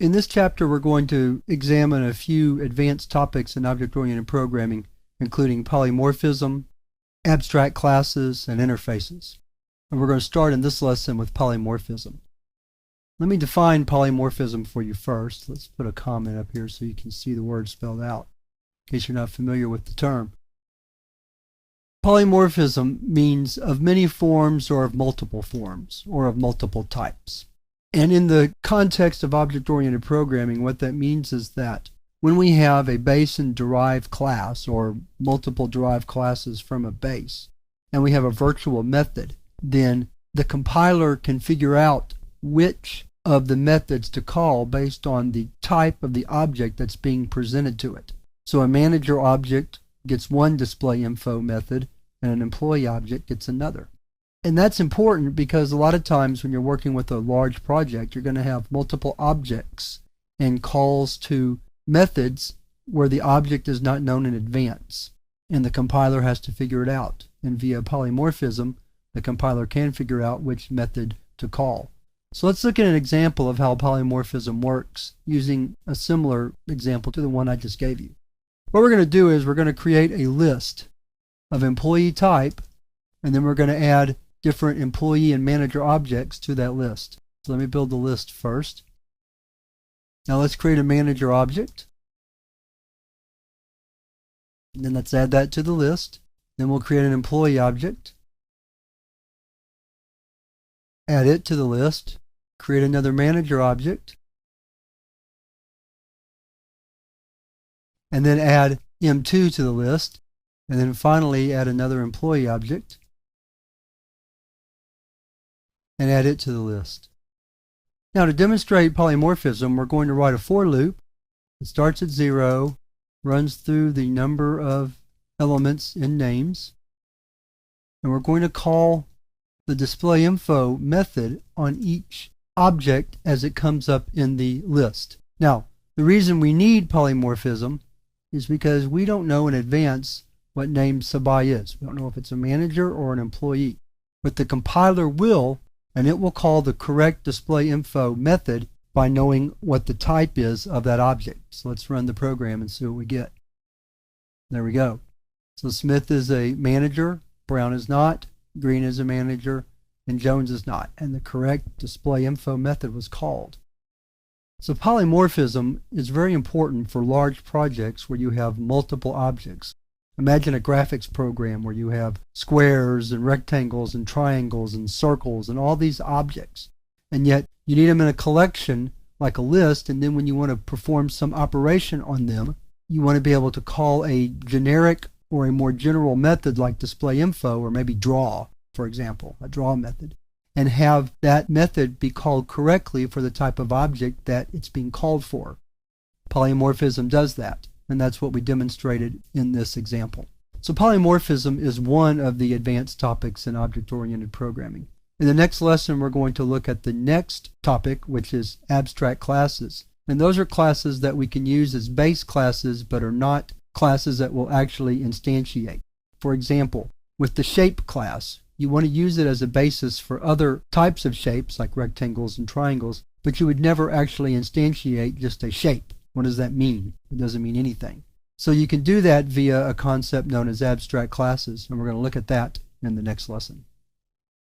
In this chapter, we're going to examine a few advanced topics in object-oriented programming, including polymorphism, abstract classes, and interfaces. And we're going to start in this lesson with polymorphism. Let me define polymorphism for you first. Let's put a comment up here so you can see the word spelled out, in case you're not familiar with the term. Polymorphism means of many forms or of multiple forms or of multiple types. And in the context of object-oriented programming, what that means is that when we have a base and derived class or multiple derived classes from a base, and we have a virtual method, then the compiler can figure out which of the methods to call based on the type of the object that's being presented to it. So a manager object gets one display info method and an employee object gets another. And that's important because a lot of times when you're working with a large project, you're going to have multiple objects and calls to methods where the object is not known in advance. And the compiler has to figure it out. And via polymorphism, the compiler can figure out which method to call. So let's look at an example of how polymorphism works using a similar example to the one I just gave you. What we're going to do is we're going to create a list of employee type, and then we're going to add different employee and manager objects to that list. So let me build the list first. Now let's create a manager object. And then let's add that to the list. Then we'll create an employee object. Add it to the list. Create another manager object. And then add M2 to the list. And then finally add another employee object. And add it to the list. Now to demonstrate polymorphism, we're going to write a for loop. It starts at 0, runs through the number of elements in names, and we're going to call the display info method on each object as it comes up in the list. Now, the reason we need polymorphism is because we don't know in advance what name Sabai is. We don't know if it's a manager or an employee. But the compiler will, and it will call the correct display info method by knowing what the type is of that object. So let's run the program and see what we get. There we go. So Smith is a manager, Brown is not, Green is a manager, and Jones is not. And the correct display info method was called. So polymorphism is very important for large projects where you have multiple objects. Imagine a graphics program where you have squares and rectangles and triangles and circles and all these objects. And yet you need them in a collection like a list, and then when you want to perform some operation on them, you want to be able to call a generic or a more general method like display info or maybe draw, for example, a draw method, and have that method be called correctly for the type of object that it's being called for. Polymorphism does that. And that's what we demonstrated in this example. So polymorphism is one of the advanced topics in object-oriented programming. In the next lesson, we're going to look at the next topic, which is abstract classes. And those are classes that we can use as base classes, but are not classes that will actually instantiate. For example, with the shape class, you want to use it as a basis for other types of shapes, like rectangles and triangles, but you would never actually instantiate just a shape. What does that mean? It doesn't mean anything. So you can do that via a concept known as abstract classes, and we're going to look at that in the next lesson.